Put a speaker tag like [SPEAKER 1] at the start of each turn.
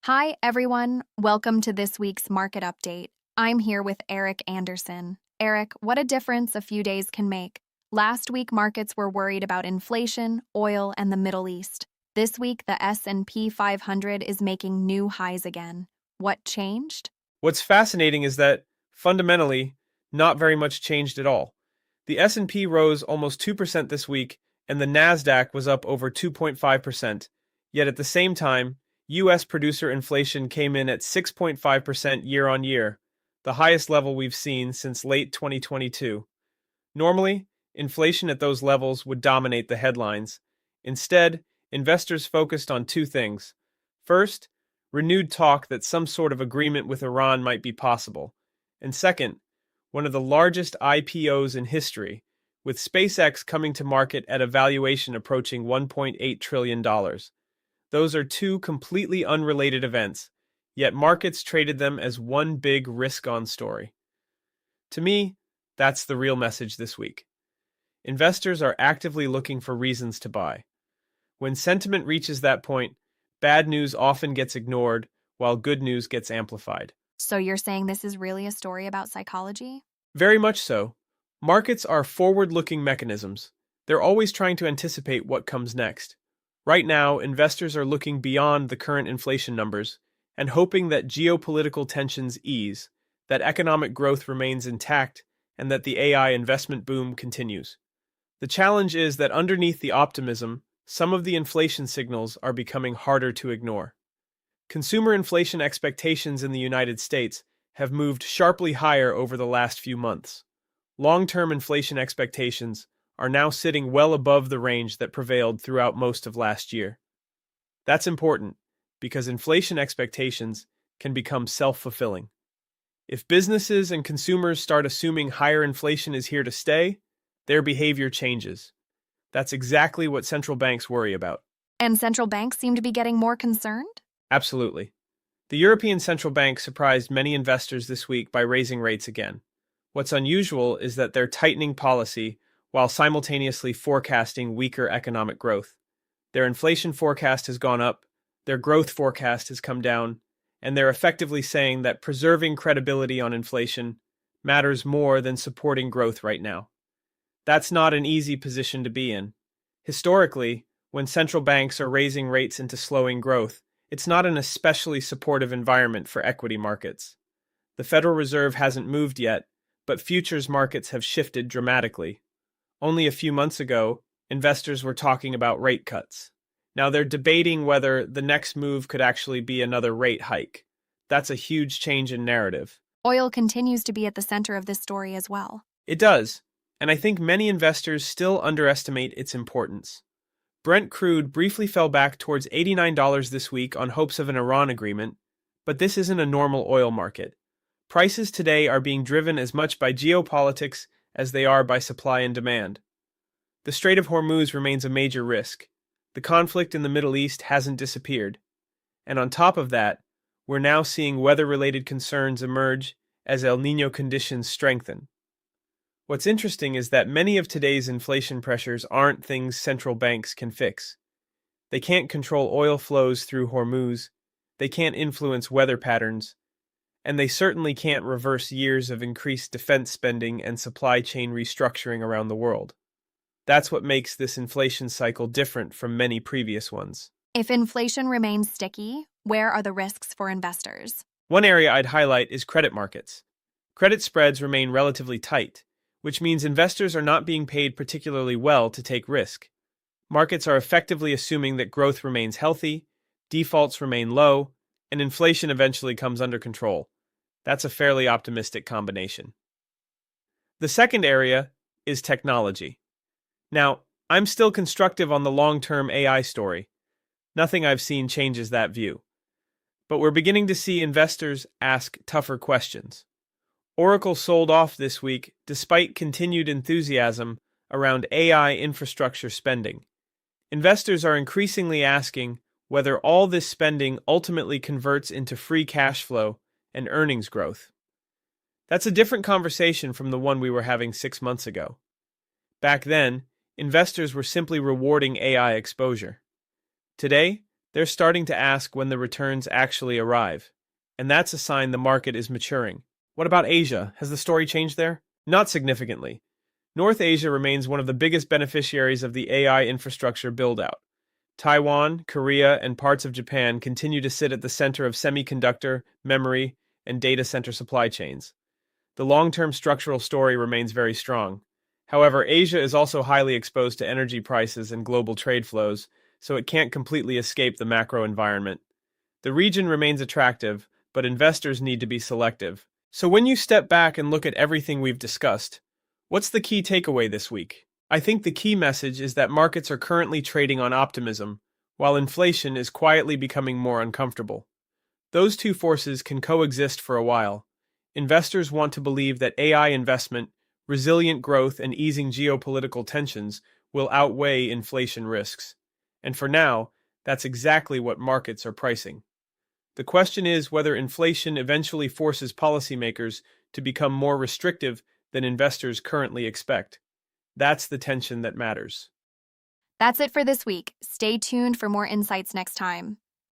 [SPEAKER 1] Hi, everyone. Welcome to this week's market update. I'm here with Eric Anderson. Eric, what a difference a few days can make. Last week, markets were worried about inflation, oil, and the Middle East. This week, the S&P 500 is making new highs again. What changed?
[SPEAKER 2] What's fascinating is that, fundamentally, not very much changed at all. The S&P rose almost 2% this week, and the Nasdaq was up over 2.5%. Yet at the same time, U.S. producer inflation came in at 6.5% year-on-year, the highest level we've seen since late 2022. Normally, inflation at those levels would dominate the headlines. Instead, investors focused on two things. First, renewed talk that some sort of agreement with Iran might be possible. And second, one of the largest IPOs in history, with SpaceX coming to market at a valuation approaching $1.8 trillion. Those are two completely unrelated events, yet markets traded them as one big risk-on story. To me, that's the real message this week. Investors are actively looking for reasons to buy. When sentiment reaches that point, bad news often gets ignored, while good news gets amplified.
[SPEAKER 1] So you're saying this is really a story about psychology?
[SPEAKER 2] Very much so. Markets are forward-looking mechanisms. They're always trying to anticipate what comes next. Right now, investors are looking beyond the current inflation numbers and hoping that geopolitical tensions ease, that economic growth remains intact, and that the AI investment boom continues. The challenge is that underneath the optimism, some of the inflation signals are becoming harder to ignore. Consumer inflation expectations in the United States have moved sharply higher over the last few months. Long-term inflation expectations are now sitting well above the range that prevailed throughout most of last year. That's important because inflation expectations can become self-fulfilling. If businesses and consumers start assuming higher inflation is here to stay, their behavior changes. That's exactly what central banks worry about.
[SPEAKER 1] And central banks seem to be getting more concerned?
[SPEAKER 2] Absolutely. The European Central Bank surprised many investors this week by raising rates again. What's unusual is that they're tightening policy while simultaneously forecasting weaker economic growth. Their inflation forecast has gone up, their growth forecast has come down, and they're effectively saying that preserving credibility on inflation matters more than supporting growth right now. That's not an easy position to be in. Historically, when central banks are raising rates into slowing growth, it's not an especially supportive environment for equity markets. The Federal Reserve hasn't moved yet, but futures markets have shifted dramatically. Only a few months ago, investors were talking about rate cuts. Now they're debating whether the next move could actually be another rate hike. That's a huge change in narrative.
[SPEAKER 1] Oil continues to be at the center of this story as well.
[SPEAKER 2] It does, and I think many investors still underestimate its importance. Brent crude briefly fell back towards $89 this week on hopes of an Iran agreement, but this isn't a normal oil market. Prices today are being driven as much by geopolitics as they are by supply and demand. The Strait of Hormuz remains a major risk. The conflict in the Middle East hasn't disappeared. And on top of that, we're now seeing weather-related concerns emerge as El Niño conditions strengthen. What's interesting is that many of today's inflation pressures aren't things central banks can fix. They can't control oil flows through Hormuz, they can't influence weather patterns, and they certainly can't reverse years of increased defense spending and supply chain restructuring around the world. That's what makes this inflation cycle different from many previous ones.
[SPEAKER 1] If inflation remains sticky, where are the risks for investors?
[SPEAKER 2] One area I'd highlight is credit markets. Credit spreads remain relatively tight, which means investors are not being paid particularly well to take risk. Markets are effectively assuming that growth remains healthy, defaults remain low, and inflation eventually comes under control. That's a fairly optimistic combination. The second area is technology. Now, I'm still constructive on the long-term AI story. Nothing I've seen changes that view. But we're beginning to see investors ask tougher questions. Oracle sold off this week despite continued enthusiasm around AI infrastructure spending. Investors are increasingly asking whether all this spending ultimately converts into free cash flow and earnings growth. That's a different conversation from the one we were having 6 months ago. Back then, investors were simply rewarding AI exposure. Today, They're starting to ask when the returns actually arrive. And that's a sign the market is maturing. What about Asia? Has the story changed there? Not significantly. North Asia remains one of the biggest beneficiaries of the AI infrastructure build-out. Taiwan, Korea, and parts of Japan continue to sit at the center of semiconductor, memory, and data center supply chains. The long-term structural story remains very strong. However, Asia is also highly exposed to energy prices and global trade flows, so it can't completely escape the macro environment. The region remains attractive, but investors need to be selective. So when you step back and look at everything we've discussed, what's the key takeaway this week? I think the key message is that markets are currently trading on optimism, while inflation is quietly becoming more uncomfortable. Those two forces can coexist for a while. Investors want to believe that AI investment, resilient growth, and easing geopolitical tensions will outweigh inflation risks. And for now, that's exactly what markets are pricing. The question is whether inflation eventually forces policymakers to become more restrictive than investors currently expect. That's the tension that matters.
[SPEAKER 1] That's it for this week. Stay tuned for more insights next time.